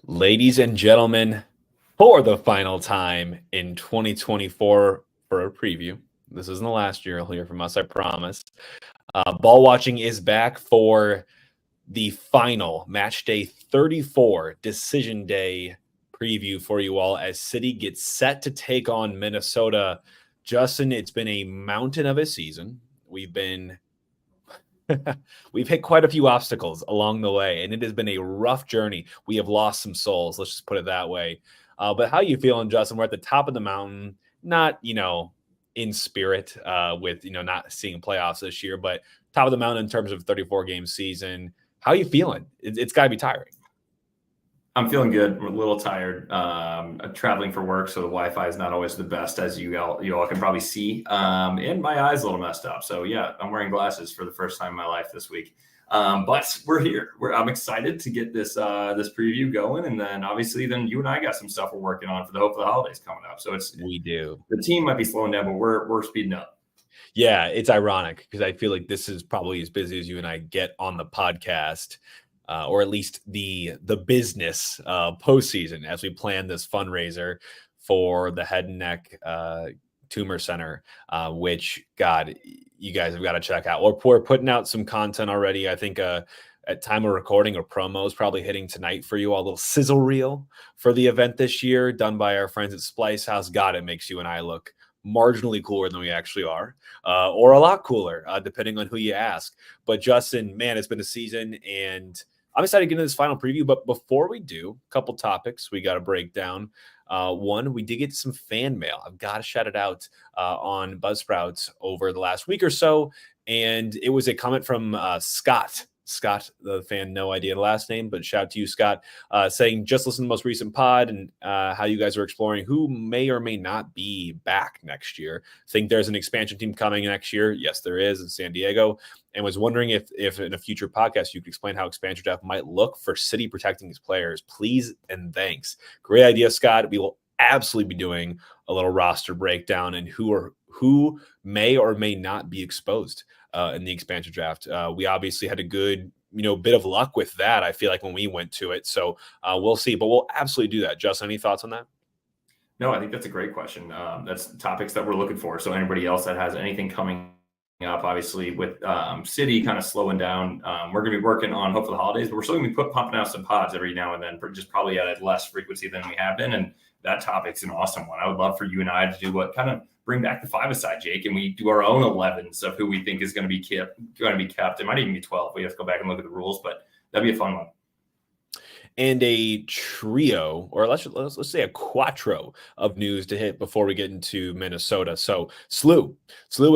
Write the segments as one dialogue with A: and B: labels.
A: Ladies and gentlemen, for the final time in 2024 for a preview. This isn't the last year you'll hear from us, I promise. Ball watching is back for the final match day 34 decision day preview for you all as City gets set to take on Minnesota. Justin, it's been a mountain of a season. We've hit quite a few obstacles along the way, and it has been a rough journey. We have lost some souls, let's just put it that way. But how you feeling, Justin? We're at the top of the mountain, not, in spirit with, not seeing playoffs this year, but top of the mountain in terms of 34-game season. How are you feeling? It's got to be tiring.
B: I'm feeling good. I'm a little tired. I'm traveling for work, so the Wi-Fi is not always the best, as you all can probably see. And my eye's a little messed up. So yeah, I'm wearing glasses for the first time in my life this week. But we're here. I'm excited to get this preview going, and then obviously, then you and I got some stuff we're working on for the hope of the holidays coming up. So
A: we do.
B: The team might be slowing down, but we're speeding up.
A: Yeah, it's ironic because I feel like this is probably as busy as you and I get on the podcast. Or at least the business postseason as we plan this fundraiser for the Head and Neck Tumor Center, which, God, you guys have got to check out. We're putting out some content already. I think at time of recording, a promo is probably hitting tonight for you all. A little sizzle reel for the event this year done by our friends at Splice House. God, it makes you and I look marginally cooler than we actually are, or a lot cooler, depending on who you ask. But Justin, man, it's been a season, and I'm excited to get into this final preview, but before we do, a couple topics we got to break down. One, we did get some fan mail. I've got to shout it out on Buzzsprouts over the last week or so, and it was a comment from Scott. Scott, the fan, no idea the last name, but shout out to you, Scott, saying just listen to the most recent pod and how you guys are exploring who may or may not be back next year. Think there's an expansion team coming next year. Yes, there is in San Diego. And was wondering if in a future podcast you could explain how expansion draft might look for City protecting its players. Please and thanks. Great idea, Scott. We will absolutely be doing a little roster breakdown and who may or may not be exposed in the expansion draft. We obviously had a good bit of luck with that, I feel like, when we went to it. So we'll see, but we'll absolutely do that. Justin, any thoughts on that?
B: No, I think that's a great question. That's topics that we're looking for. So anybody else that has anything coming up, obviously with City kind of slowing down, we're going to be working on hope for the holidays, but we're still going to be pumping out some pods every now and then, just probably at a less frequency than we have been. And that topic's an awesome one. I would love for you and I to do what kind of bring back the 5-a-side, Jake, and we do our own 11s of who we think is going to be kept. It might even be 12. We have to go back and look at the rules, but that'd be a fun one.
A: And a trio, or let's say a quattro of news to hit before we get into Minnesota. So SLU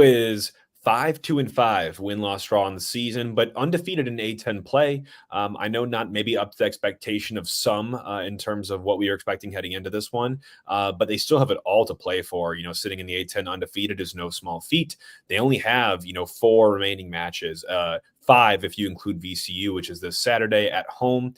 A: is 5-2-5 win-loss draw on the season, but undefeated in A10 play. I know not maybe up to the expectation of some in terms of what we were expecting heading into this one, but they still have it all to play for. Sitting in the A10 undefeated is no small feat. They only have 4 remaining matches. 5 if you include VCU, which is this Saturday at home.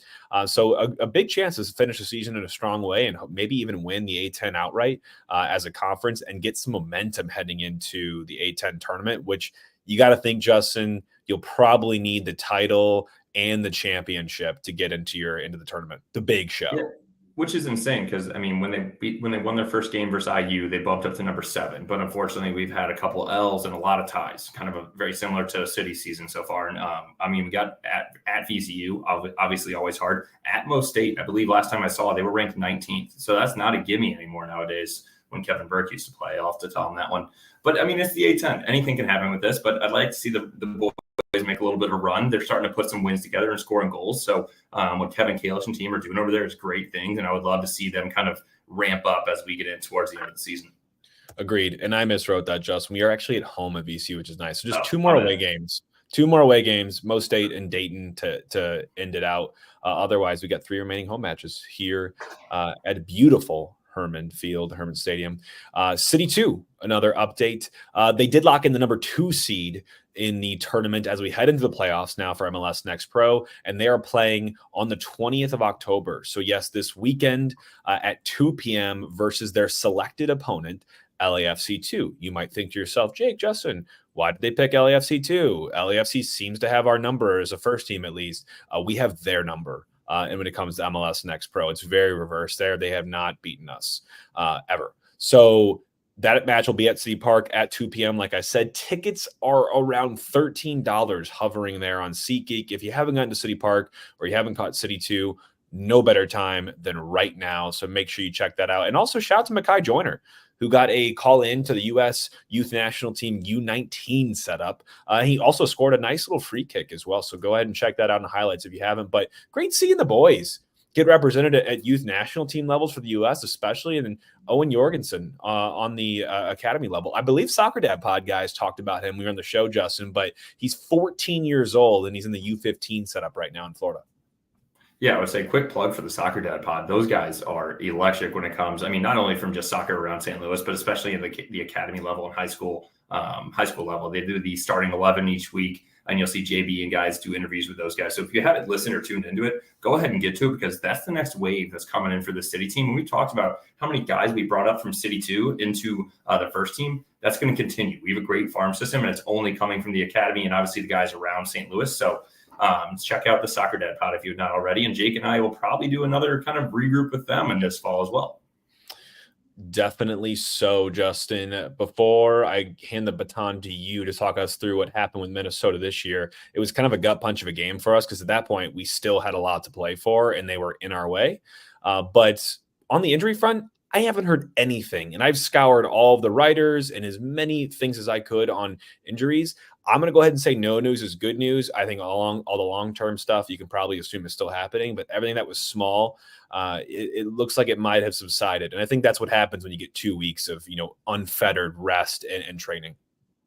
A: So a big chance to finish the season in a strong way and maybe even win the A10 outright as a conference and get some momentum heading into the A10 tournament, which you got to think, Justin, you'll probably need the title and the championship to get into the tournament, the big show.
B: Yeah. Which is insane because, I mean, when they won their first game versus IU, they bumped up to number 7. But unfortunately, we've had a couple L's and a lot of ties, kind of very similar to City season so far. And we got at VCU, obviously always hard. At Mo State, I believe last time I saw, they were ranked 19th. So that's not a gimme anymore nowadays when Kevin Burke used to play. I'll have to tell him that one. But, I mean, it's the A10. Anything can happen with this. But I'd like to see the boys make a little bit of a run. They're starting to put some wins together and scoring goals. So what Kevin Kalish and team are doing over there is great things, and I would love to see them kind of ramp up as we get in towards the end of the season.
A: Agreed. And I miswrote that, Justin. We are actually at home at VCU, which is nice. So just 2 more away games. 2 more away games, Mo State and Dayton to end it out. Otherwise, we got 3 remaining home matches here at beautiful Herman Stadium. City 2, another update. They did lock in the number 2 seed in the tournament as we head into the playoffs now for MLS Next Pro, and they are playing on the 20th of October. So yes, this weekend at 2 p.m. versus their selected opponent, LAFC 2. You might think to yourself, Jake, Justin, why did they pick LAFC 2? LAFC seems to have our number as a first team, at least. We have their number. And when it comes to MLS Next Pro, it's very reverse there. They have not beaten us ever. So that match will be at City Park at 2 p.m. Like I said, tickets are around $13 hovering there on SeatGeek. If you haven't gotten to City Park or you haven't caught City 2, no better time than right now. So make sure you check that out. And also shout out to Mekhi Joyner, who got a call in to the U.S. Youth National Team U19 setup. He also scored a nice little free kick as well. So go ahead and check that out in the highlights if you haven't. But great seeing the boys get represented at youth national team levels for the U.S., especially. And then Owen Jorgensen on the academy level. I believe Soccer Dad Pod guys talked about him. We were on the show, Justin, but he's 14 years old and he's in the U15 setup right now in Florida.
B: Yeah, I would say quick plug for the Soccer Dad Pod. Those guys are electric when it comes. I mean, not only from just soccer around St. Louis, but especially in the academy level and high school level. They do the starting 11 each week, and you'll see JB and guys do interviews with those guys. So if you haven't listened or tuned into it, go ahead and get to it because that's the next wave that's coming in for the City team. When we talked about how many guys we brought up from City 2 into the first team, that's going to continue. We have a great farm system, and it's only coming from the academy and obviously the guys around St. Louis. So check out the Soccer Dad Pod if you've not already. And Jake and I will probably do another kind of regroup with them in this fall as well.
A: Definitely so, Justin. Before I hand the baton to you to talk us through what happened with Minnesota this year, it was kind of a gut punch of a game for us because at that point we still had a lot to play for and they were in our way. But on the injury front, I haven't heard anything, and I've scoured all of the writers and as many things as I could on injuries. I'm going to go ahead and say no news is good news. I think all the long-term stuff you can probably assume is still happening, but everything that was small, it looks like it might have subsided. And I think that's what happens when you get 2 weeks of, unfettered rest and training.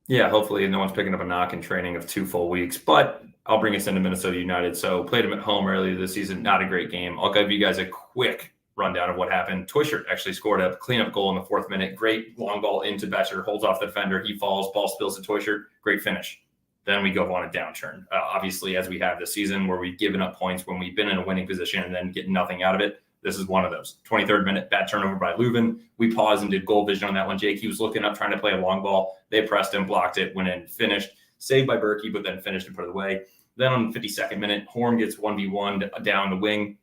B: Yeah, hopefully no one's picking up a knock in training of 2 full weeks, but I'll bring us into Minnesota United. So played them at home earlier this season. Not a great game. I'll give you guys a quick rundown of what happened. Twyshert actually scored a cleanup goal in the 4th minute. Great long ball into Betcher, holds off the defender. He falls, ball spills to Twyshert. Great finish. Then we go on a downturn. Obviously, as we have this season where we've given up points when we've been in a winning position and then get nothing out of it. This is one of those. 23rd minute, bad turnover by Leuven. We paused and did goal vision on that one. Jake, he was looking up, trying to play a long ball. They pressed him, blocked it, went in, finished. Saved by Berkey, but then finished and put it away. Then on the 52nd minute, Horn gets 1v1 down the wing.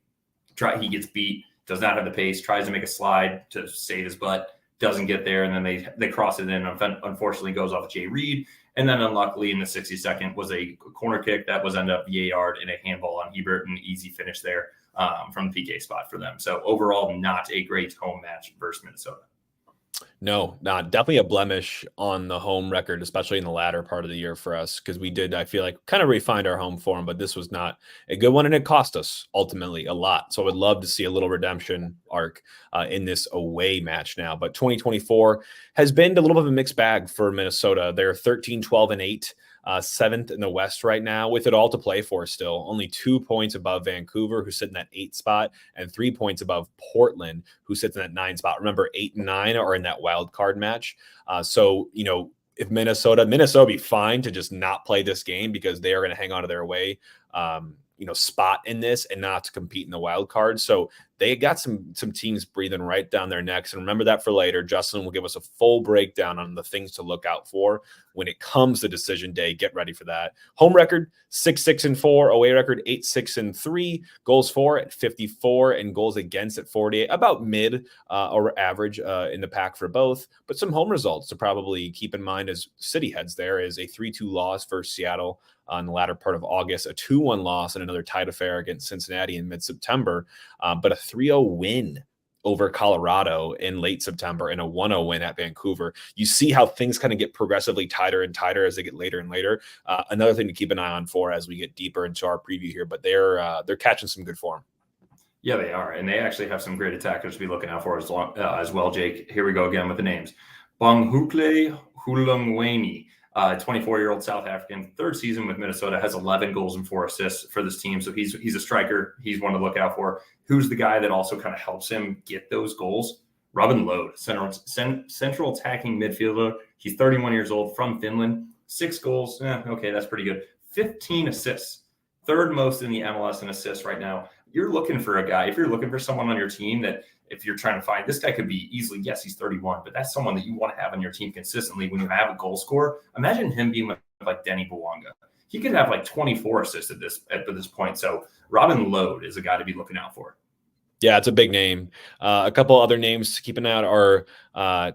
B: He gets beat. Does not have the pace, tries to make a slide to save his butt, doesn't get there, and then they cross it in. Unfortunately, goes off Jay Reed. And then unluckily in the 62nd was a corner kick that was ended up VAR'd in a handball on Hebert, and easy finish there from the PK spot for them. So overall, not a great home match versus Minnesota.
A: No, not definitely a blemish on the home record, especially in the latter part of the year for us, because we did, I feel like, kind of refined our home form, but this was not a good one, and it cost us ultimately a lot. So I would love to see a little redemption arc in this away match now. But 2024 has been a little bit of a mixed bag for Minnesota. They're 13, 12, and 8. 7th in the West right now, with it all to play for still. Only 2 points above Vancouver, who's sitting in that 8th spot, and 3 points above Portland, who sits in that 9th spot. Remember, 8 and 9 are in that wild card match. So, if Minnesota be fine to just not play this game because they are going to hang on to their away spot in this and not to compete in the wild card. So they got some teams breathing right down their necks. And remember that for later. Justin will give us a full breakdown on the things to look out for when it comes to decision day. Get ready for that. Home record 6-6-4, away record 8-6-3, goals for at 54 and goals against at 48, about mid or average in the pack for both. But some home results to probably keep in mind as City heads there is a 3-2 loss for Seattle in the latter part of August, a 2-1 loss and another tight affair against Cincinnati in mid-September, but a 3-0 win over Colorado in late September and a 1-0 win at Vancouver. You see how things kind of get progressively tighter and tighter as they get later and later. Another thing to keep an eye on for as we get deeper into our preview here, but they're catching some good form. Yeah,
B: they are, and they actually have some great attackers to be looking out for as well, Jake. Here we go again with the names. Bonghukle Hulungweni, 24-year-old South African, 3rd season with Minnesota, has 11 goals and 4 assists for this team. So he's a striker. He's one to look out for. Who's the guy that also kind of helps him get those goals? Robin Lode, central attacking midfielder. He's 31 years old, from Finland. 6 goals. Okay, that's pretty good. 15 assists. 3rd most in the MLS in assists right now. You're looking for a guy, if you're looking for someone on your team that if you're trying to find, this guy could be easily, yes, he's 31, but that's someone that you want to have on your team consistently when you have a goal scorer. Imagine him being like Denny Bouanga. he could have like 24 assists at this point. So Robin Lode is a guy to be looking out for.
A: Yeah, it's a big name. A couple other names to keep an eye out are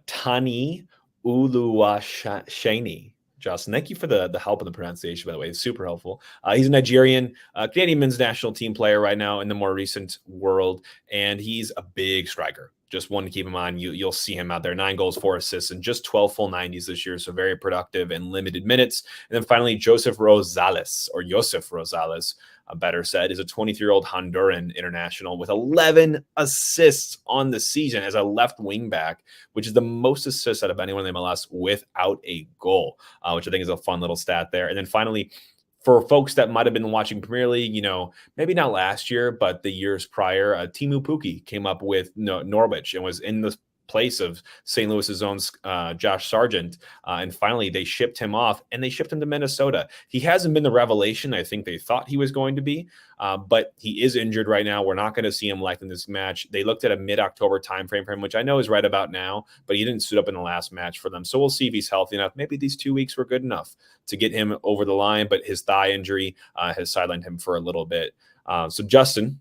A: Tani Uluwasheni. Justin, thank you for the help in the pronunciation, by the way. It's super helpful. He's a Nigerian Canadian men's national team player right now in the more recent world, and he's a big striker. Just one to keep in mind. You'll see him out there. 9 goals, 4 assists, and just 12 full 90s this year. So very productive and limited minutes. And then finally, Joseph Rosales, better said, is a 23-year-old Honduran international with 11 assists on the season as a left wing back, which is the most assists out of anyone in the MLS without a goal, which I think is a fun little stat there. And then finally, for folks that might have been watching Premier League, maybe not last year, but the years prior, Timu Puki came up with Norwich and was in the place of St. Louis's own Josh Sargent. And finally, they shipped him off and they shipped him to Minnesota. He hasn't been the revelation I think they thought he was going to be, but he is injured right now. We're not going to see him likely in this match. They looked at a mid-October timeframe for him, which I know is right about now, but he didn't suit up in the last match for them. So we'll see if he's healthy enough. Maybe these 2 weeks were good enough to get him over the line, but his thigh injury has sidelined him for a little bit. So Justin,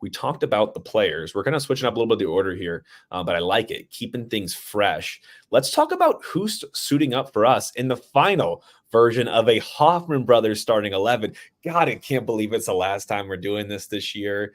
A: we talked about the players. We're kind of switching up a little bit of the order here, but I like it, keeping things fresh. Let's talk about who's suiting up for us in the final version of a Hoffman Brothers starting 11. God, I can't believe it's the last time we're doing this year.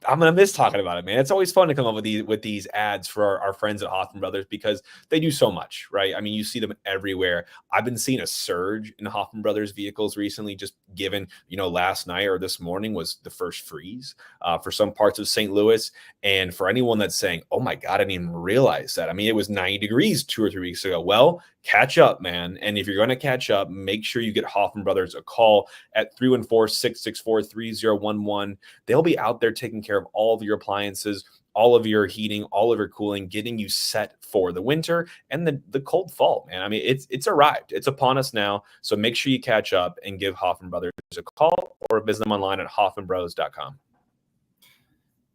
A: I'm gonna miss talking about it, man. It's always fun to come up with these ads for our friends at Hoffman Brothers because they do so much, right? I mean, you see them everywhere. I've been seeing a surge in Hoffman Brothers vehicles recently, just given, last night or this morning was the first freeze for some parts of St. Louis. And for anyone that's saying, oh my God, I didn't even realize that. I mean, it was 90 degrees 2 or 3 weeks ago. Well, catch up, man. And if you're going to catch up, make sure you get Hoffman Brothers a call at 314-664-3011. They'll be out there taking care of all of your appliances, all of your heating, all of your cooling, getting you set for the winter and the cold fall, man. I mean, it's arrived. It's upon us now. So make sure you catch up and give Hoffman Brothers a call or visit them online at hoffmanbros.com.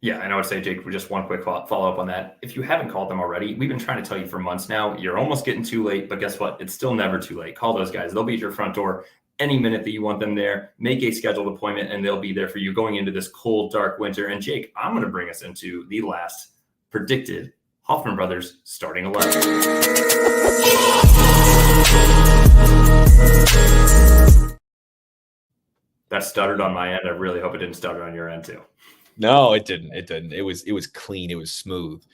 B: Yeah, and I would say, Jake, just one quick follow-up on that. If you haven't called them already, we've been trying to tell you for months now, you're almost getting too late, but guess what? It's still never too late. Call those guys. They'll be at your front door any minute that you want them there. Make a scheduled appointment, and they'll be there for you going into this cold, dark winter. And Jake, I'm going to bring us into the last predicted Hoffman Brothers starting 11. That stuttered on my end. I really hope it didn't stutter on your end too.
A: No, it didn't. It was clean. It was smooth.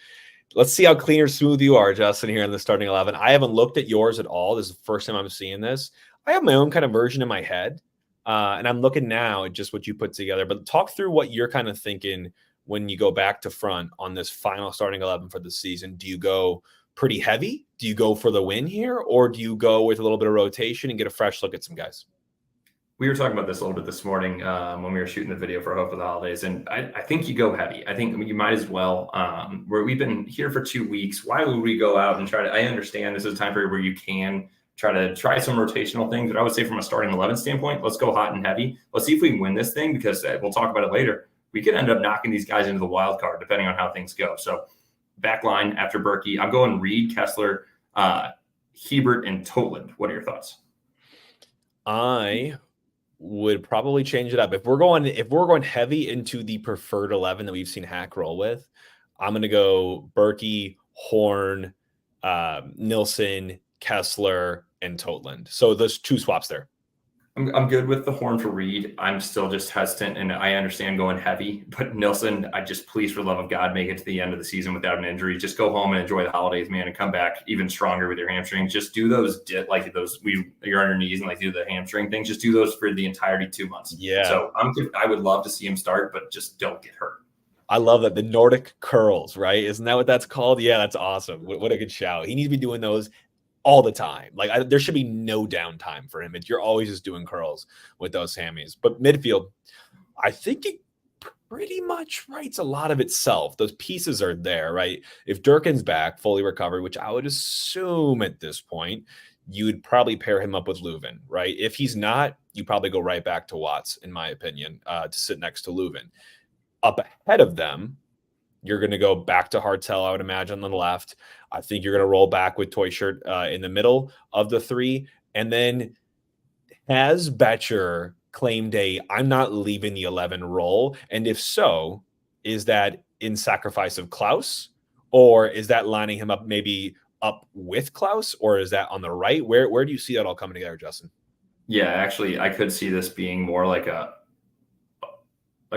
A: Let's see how clean or smooth you are, Justin, here in the starting 11. I haven't looked at yours at all. This is the first time I'm seeing this. I have my own kind of version in my head, and I'm looking now at just what you put together. But talk through what you're kind of thinking when you go back to front on this final starting 11 for the season. Do you go pretty heavy? Do you go for the win here? Or do you go with a little bit of rotation and get a fresh look at some guys?
B: We were talking about this a little bit this morning when we were shooting the video for Hope of the Holidays, and I think you go heavy. I think you might as well. Where we've been here for 2 weeks, why would we go out and try to? I understand this is a time period where you can try some rotational things, but I would say from a starting 11 standpoint, let's go hot and heavy. Let's see if we can win this thing because we'll talk about it later. We could end up knocking these guys into the wild card depending on how things go. So back line after Berkey, I'm going Reed, Kessler, Hebert, and Totland. What are your thoughts?
A: I would probably change it up. If we're going heavy into the preferred 11 that we've seen Hack roll with, I'm going to go Berkey, Horn, Nilsson, Kessler, and Totland. So those 2 swaps there.
B: I'm good with the Horn for Reed. I'm still just hesitant, and I understand going heavy. But Nilsson, I just, please, for the love of God, make it to the end of the season without an injury. Just go home and enjoy the holidays, man, and come back even stronger with your hamstrings. Just do those, you're on your knees and do the hamstring things. Just do those for the entirety 2 months.
A: Yeah.
B: So I would love to see him start, but just don't get hurt.
A: I love that. The Nordic curls, right? Isn't that what that's called? Yeah, that's awesome. What a good shout. He needs to be doing those all the time. There should be no downtime for him. You're always just doing curls with those hammies. But midfield, I think it pretty much writes a lot of itself. Those pieces are there, right? If Durkin's back, fully recovered, which I would assume at this point, you would probably pair him up with Leuven, right? If he's not, you probably go right back to Watts, in my opinion, to sit next to Leuven. Up ahead of them, you're going to go back to Hartel, I would imagine, on the left. I think you're going to roll back with Toyshirt in the middle of the 3. And then Has Betcher claimed a "I'm not leaving the 11" role? And if so, is that in sacrifice of Klaus, or is that lining him up maybe up with Klaus, or is that on the right? Where do you see that all coming together, Justin?
B: Yeah, actually, I could see this being more like I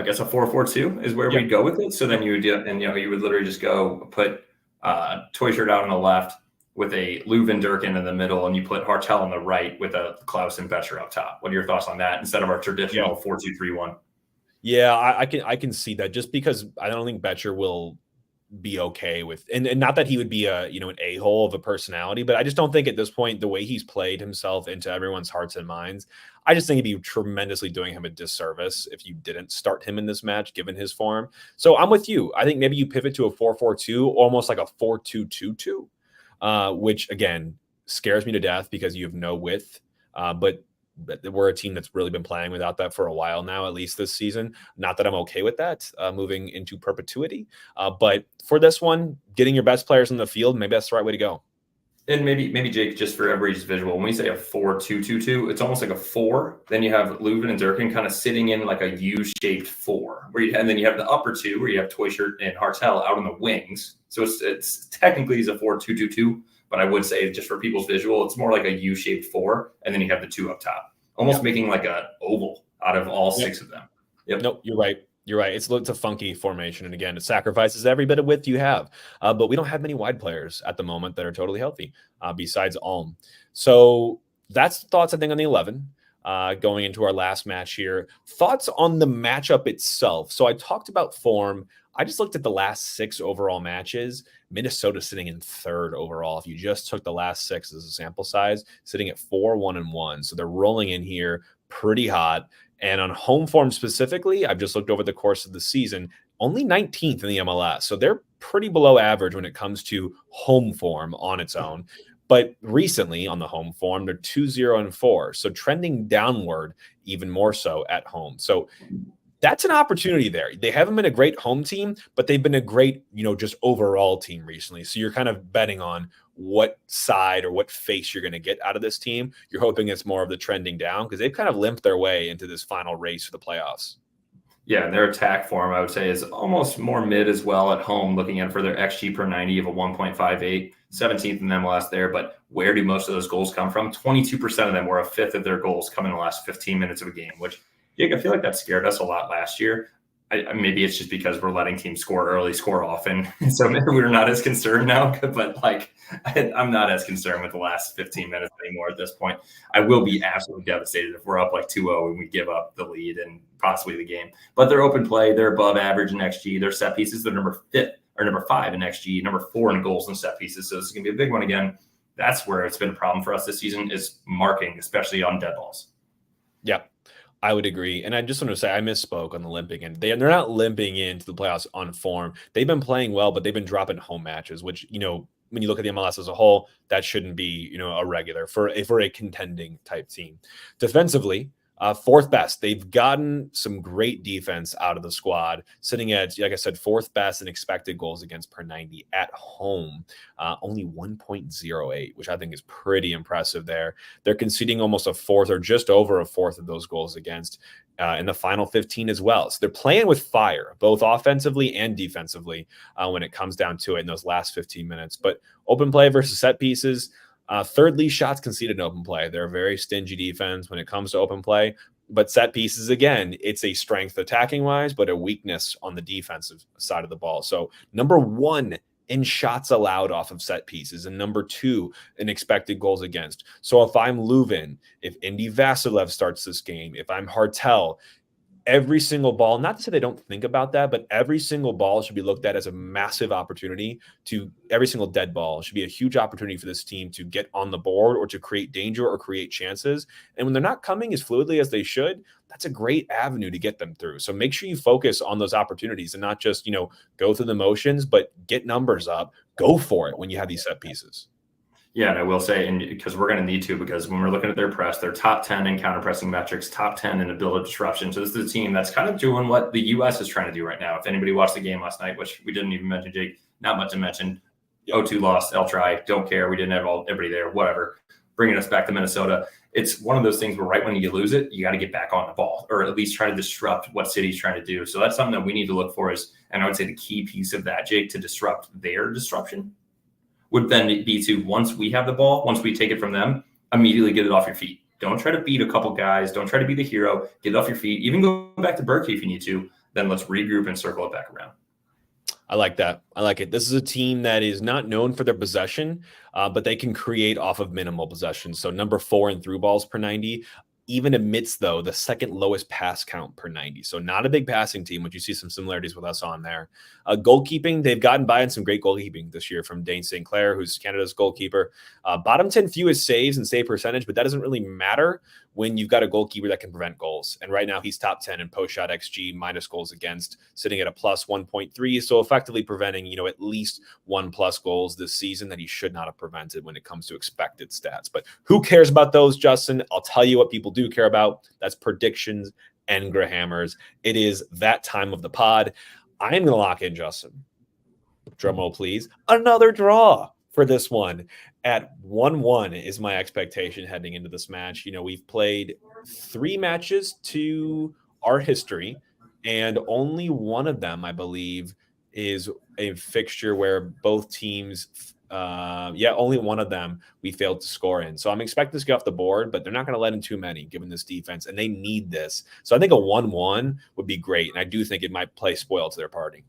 B: guess a 4-4-2 is where
A: Yeah.
B: we'd go with it. So then
A: Yep.
B: you would do, and you would literally just go put Toy Shirt out on the left with a Leuven Durkin in the middle, and you put Hartel on the right with a Klaus and Betcher up top. What are your thoughts on that instead of our
A: Yeah.
B: traditional 4-2-3-1?
A: Yeah, I can see that, just because I don't think Betcher will be okay with, and not that he would be a an a-hole of a personality, but I just don't think at this point, the way he's played himself into everyone's hearts and minds, I just think it'd be tremendously doing him a disservice if you didn't start him in this match given his form. So I'm with you. I think maybe you pivot to a 4-4-2, almost like a 4-2-2-2, which again scares me to death because you have no width. But we're a team that's really been playing without that for a while now, at least this season. Not that I'm okay with that moving into perpetuity. But for this one, getting your best players in the field, maybe that's the right way to go.
B: And maybe Jake, just for everybody's visual, when we say a 4-2-2-2, it's almost like a 4. Then you have Leuven and Durkin kind of sitting in like a U-shaped 4, and then you have the upper two where you have Toy Shirt and Hartel out on the wings. So it's technically a 4-2-2-2, but I would say just for people's visual, it's more like a U-shaped 4, and then you have the two up top, almost making like an oval out of all 6 of them.
A: Yep. Nope, you're right. You're right. It's a funky formation. And again, it sacrifices every bit of width you have. But we don't have many wide players at the moment that are totally healthy besides Ulm. So that's thoughts, I think, on the 11. Going into our last match here. Thoughts on the matchup itself. So I talked about form. I just looked at the last 6 overall matches. Minnesota sitting in 3rd overall. If you just took the last 6 as a sample size, sitting at 4-1-1. So they're rolling in here pretty hot. And on home form specifically, I've just looked over the course of the season, only 19th in the MLS. So they're pretty below average when it comes to home form on its own. But recently on the home form, they're 2-0-4. So trending downward even more so at home. So that's an opportunity there. They haven't been a great home team, but they've been a great, just overall team recently. So you're kind of betting on what side or what face you're going to get out of this team. You're hoping it's more of the trending down because they've kind of limped their way into this final race for the playoffs.
B: Yeah, and their attack form, I would say, is almost more mid as well at home, looking at for their XG per 90 of a 1.58, 17th in MLS there. But where do most of those goals come from? 22% of them were a fifth of their goals come in the last 15 minutes of a game, which I feel like that scared us a lot last year. Maybe it's just because we're letting teams score early, score often. So maybe we're not as concerned now, but I'm not as concerned with the last 15 minutes anymore at this point. I will be absolutely devastated if we're up like 2-0 and we give up the lead and possibly the game. But they're open play. They're above average in XG. Their set pieces, they're number 5 in XG, number 4 in goals and set pieces. So this is going to be a big one again. That's where it's been a problem for us this season is marking, especially on dead balls.
A: Yeah. I would agree. And I just want to say I misspoke on the limping, and they're not limping into the playoffs on form. They've been playing well, but they've been dropping home matches, which, when you look at the MLS as a whole, that shouldn't be, a regular for a contending type team. Defensively, 4th best. They've gotten some great defense out of the squad, sitting at, like I said, 4th best in expected goals against per 90 at home, only 1.08, which I think is pretty impressive there. They're conceding almost a 4th or just over a 4th of those goals against in the final 15 as well. So they're playing with fire, both offensively and defensively when it comes down to it in those last 15 minutes. But open play versus set pieces, 3rd least shots conceded in open play. They're a very stingy defense when it comes to open play. But set pieces, again, it's a strength attacking wise, but a weakness on the defensive side of the ball. So number 1 in shots allowed off of set pieces, and number 2 in expected goals against. So if I'm Leuven, if Indy Vasilev starts this game, if I'm Hartel, every single ball, not to say they don't think about that, but every single ball should be looked at as a massive opportunity every single dead ball should be a huge opportunity for this team to get on the board or to create danger or create chances. And when they're not coming as fluidly as they should, that's a great avenue to get them through. So make sure you focus on those opportunities and not just, go through the motions, but get numbers up, go for it when you have these set pieces.
B: Yeah, and I will say, and because we're going to need to, because when we're looking at their press, they're top 10 in counter-pressing metrics, top 10 in ability disruption. So this is a team that's kind of doing what the U.S. is trying to do right now. If anybody watched the game last night, which we didn't even mention, Jake, not much to mention. 0-2 loss, L try, don't care. We didn't have everybody there, whatever. bringing us back to Minnesota. It's one of those things where right when you lose it, you got to get back on the ball, or at least try to disrupt what City's trying to do. So that's something that we need to look for and I would say the key piece of that, Jake, to disrupt their disruption would then be to, once we have the ball, once we take it from them, immediately get it off your feet. Don't try to beat a couple guys. Don't try to be the hero. Get it off your feet. Even go back to Berkey if you need to. Then let's regroup and circle it back around.
A: I like that. I like it. This is a team that is not known for their possession, but they can create off of minimal possession. So number 4 in through balls per 90, even amidst, though, the second lowest pass count per 90. So not a big passing team, which you see some similarities with us on there. Goalkeeping, they've gotten by in some great goalkeeping this year from Dane St. Clair, who's Canada's goalkeeper. Bottom 10 fewest saves and save percentage, but that doesn't really matter when you've got a goalkeeper that can prevent goals. And right now he's top 10 in post-shot XG minus goals against, sitting at a plus 1.3. So effectively preventing, at least 1+ goals this season that he should not have prevented when it comes to expected stats. But who cares about those, Justin? I'll tell you what people do care about. That's predictions and Grahammers. It is that time of the pod. I am going to lock in, Justin. Drumroll, please. Another draw for this one at 1-1 is my expectation heading into this match. We've played 3 matches to our history, and only one of them, I believe, is a fixture where both teams, only one of them we failed to score in. So I'm expecting this to get off the board, but they're not going to let in too many given this defense, and they need this. So I think a 1-1 would be great, and I do think it might play spoil to their party.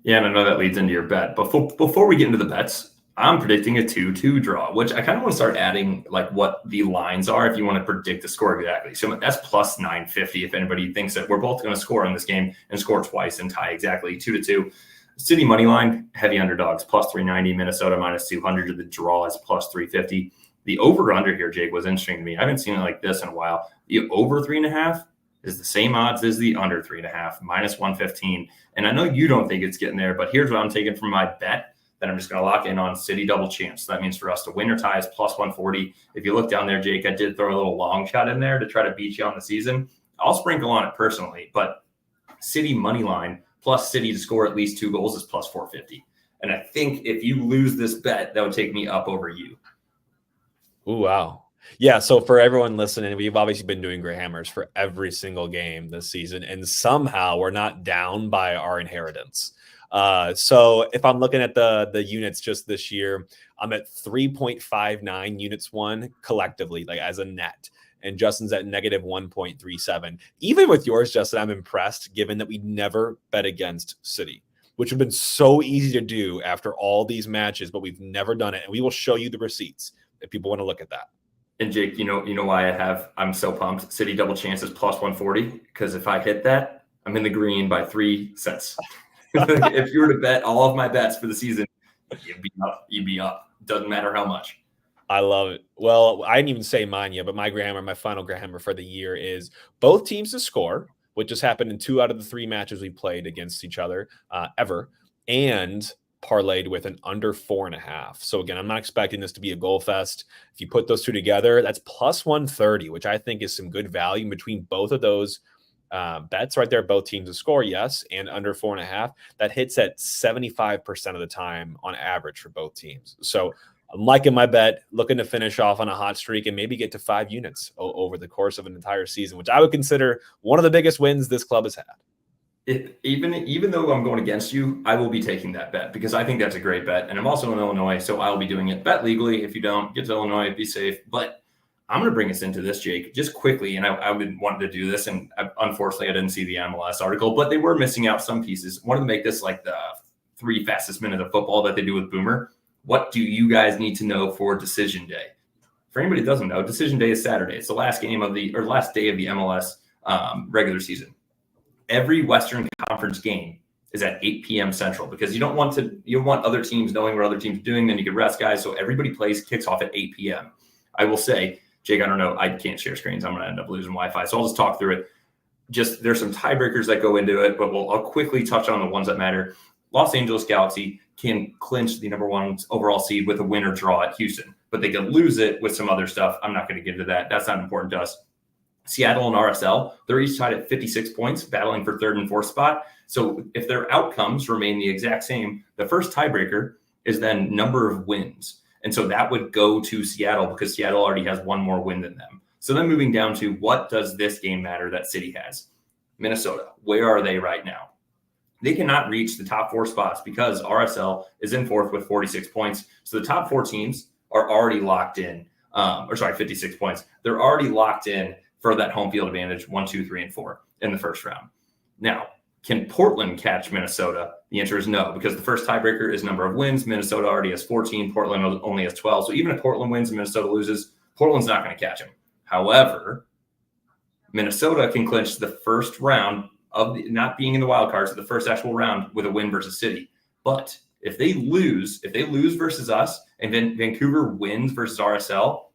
B: Yeah, and I know that leads into your bet. Before we get into the bets, I'm predicting a 2-2 draw, which I kind of want to start adding like what the lines are if you want to predict the score exactly. So that's plus 950 if anybody thinks that we're both going to score in this game and score twice and tie exactly 2-2. City money line, heavy underdogs, plus 390, Minnesota minus 200, the draw is plus 350. The over-under here, Jake, was interesting to me. I haven't seen it like this in a while. The over 3.5 is the same odds as the under 3.5, minus 115. And I know you don't think it's getting there, but here's what I'm taking from my bet that I'm just going to lock in on City double chance. So that means for us to win or tie is plus 140. If you look down there, Jake, I did throw a little long shot in there to try to beat you on the season. I'll sprinkle on it personally, but City money line plus City to score at least 2 goals is plus 450. And I think if you lose this bet, that would take me up over you.
A: Ooh, wow. Yeah, so for everyone listening, we've obviously been doing Grahammers for every single game this season, and somehow we're not down by our inheritance. So if I'm looking at the units just this year, I'm at 3.59 units won collectively, like as a net. And Justin's at negative 1.37. Even with yours, Justin, I'm impressed given that we never bet against City, which would have been so easy to do after all these matches, but we've never done it. And we will show you the receipts if people want to look at that.
B: And Jake, you know why I'm so pumped. City double chances plus 140, because if I hit that, I'm in the green by 3 cents. If you were to bet all of my bets for the season, you'd be up. Doesn't matter how much.
A: I love it. Well, I didn't even say mine yet, but my final Grahammer for the year is both teams to score, which has happened in 2 out of the 3 matches we played against each other ever, and parlayed with an under 4.5. So again, I'm not expecting this to be a goal fest. If you put those 2 together, that's plus 130, which I think is some good value between both of those bets right there. Both teams to score, yes, and under 4.5. That hits at 75% of the time on average for both teams. So I'm liking my bet, looking to finish off on a hot streak and maybe get to 5 units over the course of an entire season, which I would consider one of the biggest wins this club has had.
B: Even though I'm going against you, I will be taking that bet because I think that's a great bet. And I'm also in Illinois, so I'll be doing it. Bet legally. If you don't, get to Illinois, be safe. But I'm going to bring us into this, Jake, just quickly. And I've been wanting to do this. And unfortunately, I didn't see the MLS article, but they were missing out some pieces. Wanted to make this like the 3 fastest minutes of football that they do with Boomer. What do you guys need to know for Decision Day? For anybody who doesn't know, Decision Day is Saturday. It's the last day of the MLS regular season. Every Western Conference game is at 8 p.m. Central because you don't want other teams knowing what other teams are doing. Then you can rest guys. So everybody kicks off at 8 p.m. I will say, Jake, I don't know. I can't share screens. I'm going to end up losing Wi-Fi. So I'll just talk through it. There's some tiebreakers that go into it, but I'll quickly touch on the ones that matter. Los Angeles Galaxy can clinch the number 1 overall seed with a win or draw at Houston, but they could lose it with some other stuff. I'm not going to get into that. That's not important to us. Seattle and RSL, they're each tied at 56 points, battling for 3rd and 4th spot. So if their outcomes remain the exact same, the first tiebreaker is then number of wins. And so that would go to Seattle because Seattle already has one more win than them. So then moving down to what does this game matter that City has? Minnesota, where are they right now? They cannot reach the top 4 spots because RSL is in 4th with 46 points. So the top 4 teams are already locked in, 56 points. They're already locked in for that home field advantage 1, 2, 3, and 4 in the first round. Now, can Portland catch Minnesota? The answer is no, because the first tiebreaker is number of wins. Minnesota already has 14. Portland only has 12. So even if Portland wins and Minnesota loses, Portland's not going to catch them. However, Minnesota can clinch the first round of not being in the wild cards, so the first actual round with a win versus City. But if they lose versus us and then Vancouver wins versus RSL,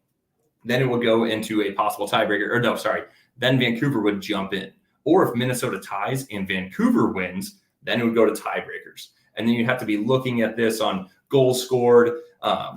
B: then it would go into a possible tiebreaker. Then Vancouver would jump in. Or if Minnesota ties and Vancouver wins, then it would go to tiebreakers. And then you have to be looking at this on goals scored.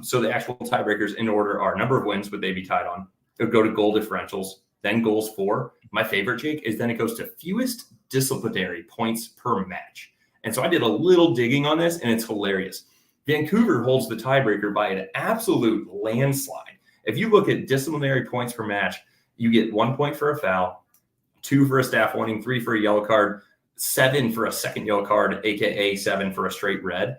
B: So the actual tiebreakers in order are number of wins would they be tied on. It would go to goal differentials, then goals for. My favorite, Jake, is then it goes to fewest disciplinary points per match. And so I did a little digging on this, and it's hilarious. Vancouver holds the tiebreaker by an absolute landslide. If you look at disciplinary points per match, you get 1 point for a foul, 2 for a staff warning, 3 for a yellow card, 7 for a second yellow card, aka 7 for a straight red.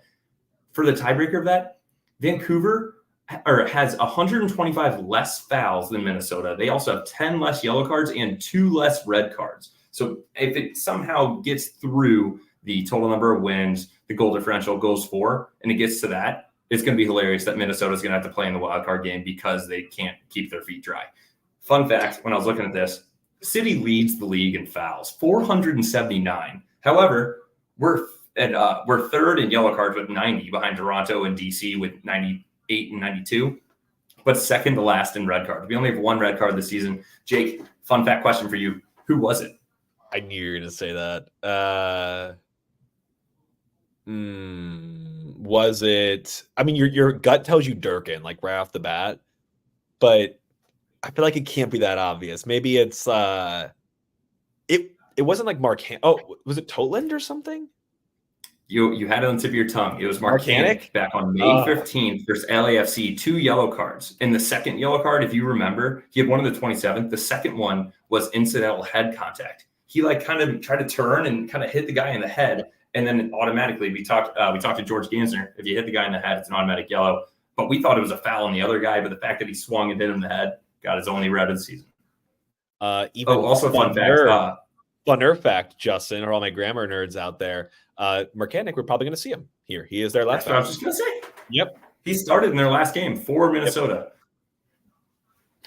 B: For the tiebreaker of that, Vancouver has 125 less fouls than Minnesota. They also have 10 less yellow cards and 2 less red cards. So if it somehow gets through the total number of wins, the goal differential goes for, and it gets to that, it's going to be hilarious that Minnesota's going to have to play in the wild card game because they can't keep their feet dry. Fun fact, when I was looking at this, City leads the league in fouls, 479. However, we're third in yellow cards with 90 behind Toronto and DC with 98 and 92, but second to last in red cards. We only have 1 red card this season. Jake, fun fact question for you. Who was it?
A: I knew you were going to say that. Was it? I mean, your gut tells you Durkin, like right off the bat, but I feel like it can't be that obvious. Maybe it's it wasn't like Mark. Was it Totland or something?
B: You had it on the tip of your tongue. It was Marcanic back on May 15th versus LAFC. 2 yellow cards. In the second yellow card, if you remember, he had one on the 27th. The second one was incidental head contact. He kind of tried to turn and kind of hit the guy in the head. And then automatically we talked to George Gansner. If you hit the guy in the head, it's an automatic yellow. But we thought it was a foul on the other guy. But the fact that he swung and hit him in the head got his only red of the season.
A: Also fun fact. Funner fact, Justin, or all my grammar nerds out there, Marcanic, we're probably going to see him here. He is their last.
B: That's what I was just going to say.
A: Yep.
B: He started in their last game for Minnesota.
A: Yep.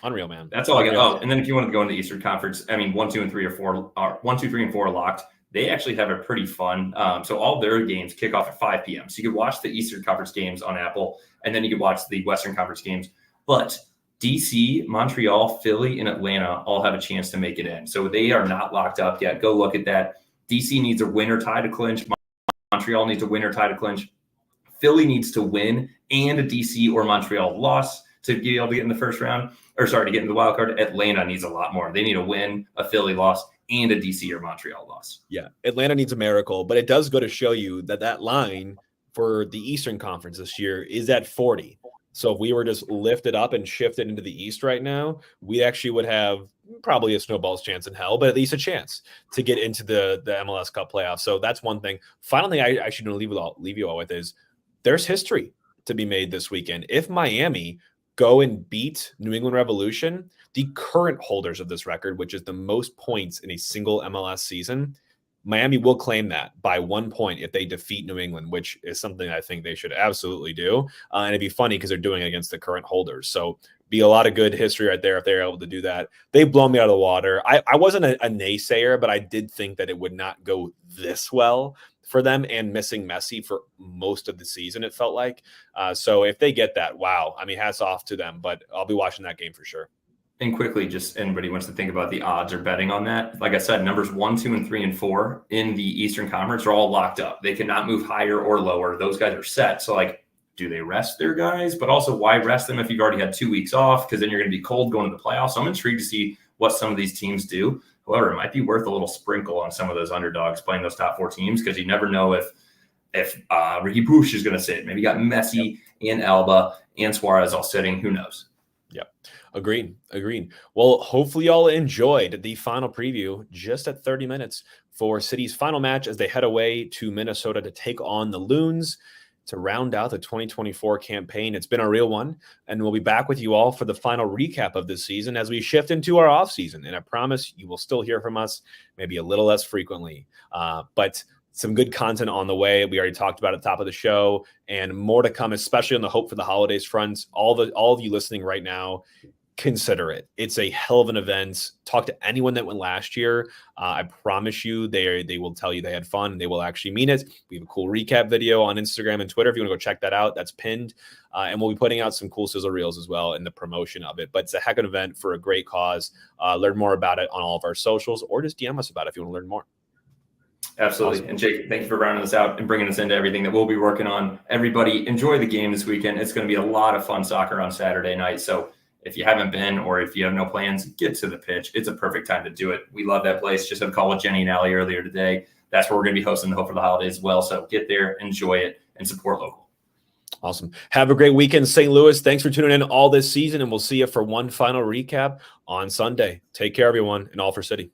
A: Unreal, man.
B: That's all I got. And then if you want to go into the Eastern Conference, I mean, 1, 2, and 3 are 4. 1, 2, 3, and 4 are locked. They actually have a pretty fun. So all their games kick off at 5 p.m. So you could watch the Eastern Conference games on Apple, and then you could watch the Western Conference games. But DC, Montreal, Philly, and Atlanta all have a chance to make it in. So they are not locked up yet. Go look at that. DC needs a win or tie to clinch. Montreal needs a win or tie to clinch. Philly needs to win and a DC or Montreal loss to be able to get in the first round, to get in the wild card. Atlanta needs a lot more. They need a win, a Philly loss, and a DC or Montreal loss.
A: Yeah, Atlanta needs a miracle, but it does go to show you that line for the Eastern Conference this year is at 40. So if we were just lifted up and shifted into the East right now, we actually would have probably a snowball's chance in hell, but at least a chance to get into the MLS Cup playoffs. So that's one thing. Final thing I should leave you all with is there's history to be made this weekend. If Miami go and beat New England Revolution, the current holders of this record, which is the most points in a single MLS season, Miami will claim that by 1 point if they defeat New England, which is something I think they should absolutely do. And it'd be funny because they're doing it against the current holders. So be a lot of good history right there if they're able to do that. They've blown me out of the water. I wasn't a naysayer, but I did think that it would not go this well for them, and missing Messi for most of the season, it felt like. So if they get that, wow. I mean, hats off to them, but I'll be watching that game for sure.
B: And quickly, just anybody wants to think about the odds or betting on that. Like I said, numbers 1, 2, and 3, and 4 in the Eastern Conference are all locked up. They cannot move higher or lower. Those guys are set. So, do they rest their guys? But also, why rest them if you've already had 2 weeks off? Because then you're going to be cold going to the playoffs. So I'm intrigued to see what some of these teams do. However, it might be worth a little sprinkle on some of those underdogs playing those top 4 teams, because you never know if if Ricky Puig is going to sit. Maybe you got Messi and Alba and Suarez all sitting. Who knows?
A: Yep. Agreed. Well, hopefully y'all enjoyed the final preview just at 30 minutes for City's final match as they head away to Minnesota to take on the Loons to round out the 2024 campaign. It's been a real one, and we'll be back with you all for the final recap of this season as we shift into our off season. And I promise you will still hear from us, maybe a little less frequently, but some good content on the way. We already talked about at the top of the show, and more to come, especially on the Hope for the Holidays front. All of you listening right now, consider it. It's a hell of an event. Talk to anyone that went last year. I promise you, they will tell you they had fun and they will actually mean it. We have a cool recap video on Instagram and Twitter if you want to go check that out. That's pinned. And we'll be putting out some cool sizzle reels as well in the promotion of it. But it's a heck of an event for a great cause. Learn more about it on all of our socials, or just DM us about it if you want to learn more.
B: Absolutely. Awesome. And Jake, thank you for rounding us out and bringing us into everything that we'll be working on. Everybody enjoy the game this weekend. It's going to be a lot of fun soccer on Saturday night. So if you haven't been, or if you have no plans, get to the pitch. It's a perfect time to do it. We love that place. Just had a call with Jenny and Allie earlier today. That's where we're going to be hosting the Hope for the Holidays as well. So get there, enjoy it, and support local.
A: Awesome. Have a great weekend, St. Louis. Thanks for tuning in all this season, and we'll see you for one final recap on Sunday. Take care, everyone, and all for City.